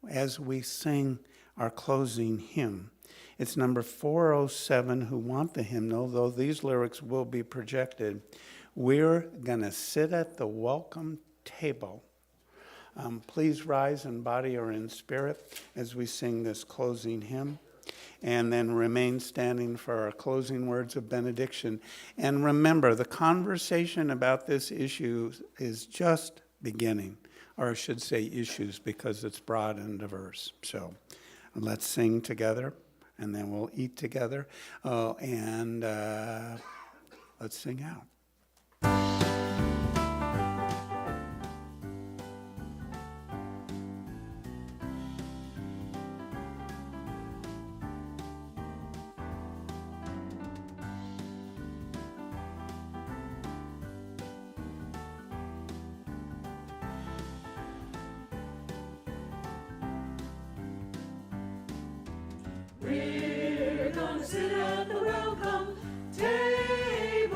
as we sing our closing hymn. It's number 407, Who Want the Hymnal, though these lyrics will be projected. We're going to sit at the welcome table. Please rise in body or in spirit as we sing this closing hymn, and then remain standing for our closing words of benediction. And remember, the conversation about this issue is just beginning, or I should say issues, because it's broad and diverse. So let's sing together, and then we'll eat together, and let's sing out. We're gonna sit at the welcome table.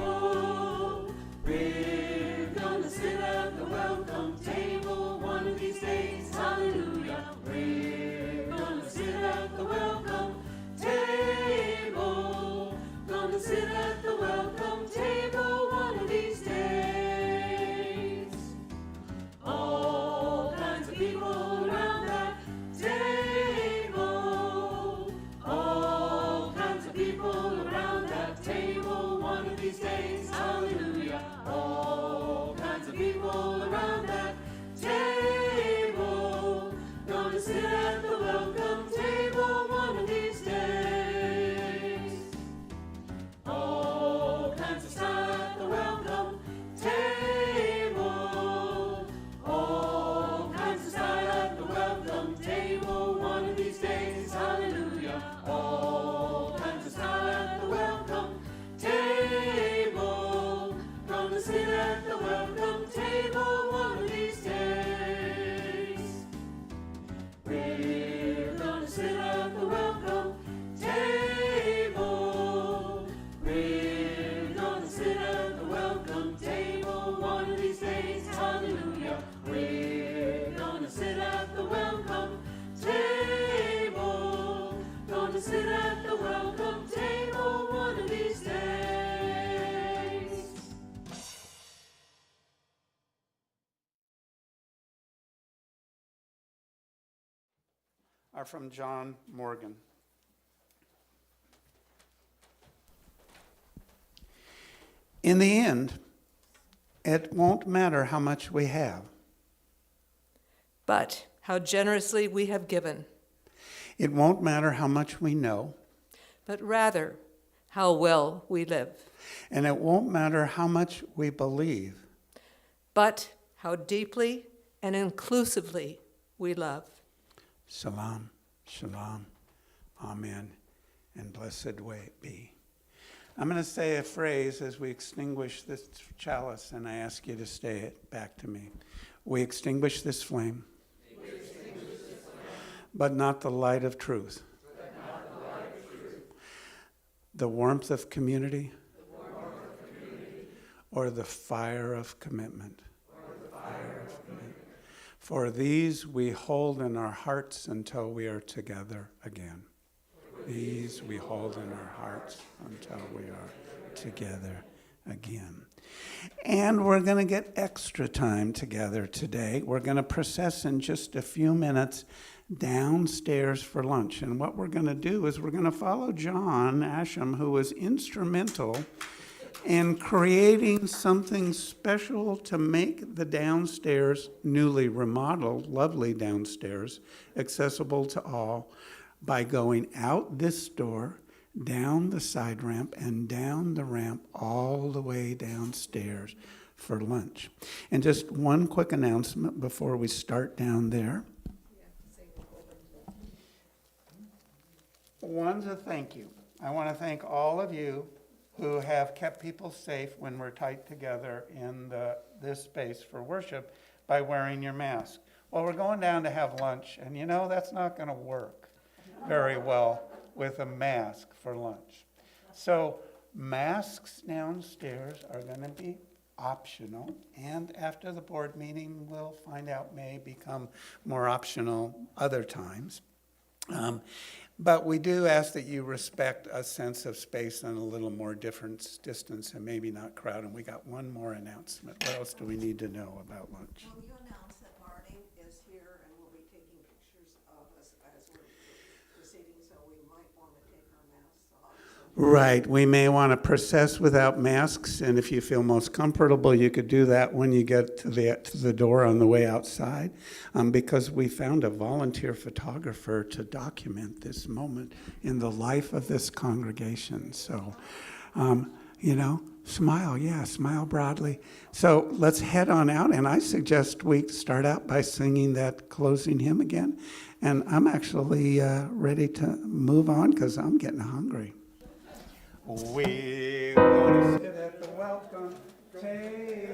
We're gonna sit at the welcome table one of these days. Hallelujah. We're gonna sit at the welcome table. Gonna sit at the welcome table one of these days. All kinds of people around that table. All kinds of people around that table one of these days. Hallelujah. All kinds of people around that table. Gonna sit at the welcome table one of these days. All kinds of style at the welcome table. All kinds of style at the welcome table one of these days. Hallelujah. All kinds of style at the welcome table. Gonna sit at the welcome table one of these days. We're gonna sit at the welcome table. We're gonna sit at the welcome table one of these days. Hallelujah. We're gonna sit at the welcome table. Gonna sit at the welcome table one of these days. Are from John Morgan. In the end, it won't matter how much we have. But how generously we have given, It won't matter how much we know. but rather how well we live, And it won't matter how much we believe. but how deeply and inclusively we love. Salam, shalom, amen, and blessed way it be. I'm going to say a phrase as we extinguish this chalice, and I ask you to say it back to me. We extinguish this flame, but not the light of truth. The warmth of community, or the fire of commitment. For these we hold in our hearts until we are together again. These we hold in our hearts until we are together again. And we're going to get extra time together today. We're going to process in just a few minutes downstairs for lunch. And what we're going to do is we're going to follow John Asham, who was instrumental in creating something special to make the downstairs, newly remodeled, lovely downstairs, accessible to all by going out this door, down the side ramp, and down the ramp all the way downstairs for lunch. And just one quick announcement before we start down there. One's a thank you. I want to thank all of you who have kept people safe when we're tight together in this space for worship by wearing your mask. Well, we're going down to have lunch, and you know that's not going to work very well with a mask for lunch. So masks downstairs are going to be optional, and after the board meeting, we'll find out may become more optional other times. But we do ask that you respect a sense of space and a little more distance and maybe not crowd. And we got one more announcement. What else do we need to know about lunch? Will you announce that Marty is here and will be taking pictures of us as we're proceeding, so we might want to take our masks off? Right. We may want to process without masks, and if you feel most comfortable, you could do that when you get to the door on the way outside, because we found a volunteer photographer to document this moment in the life of this congregation. So, smile broadly. So let's head on out, and I suggest we start out by singing that closing hymn again. And I'm actually ready to move on because I'm getting hungry. We're gonna sit at the welcome table.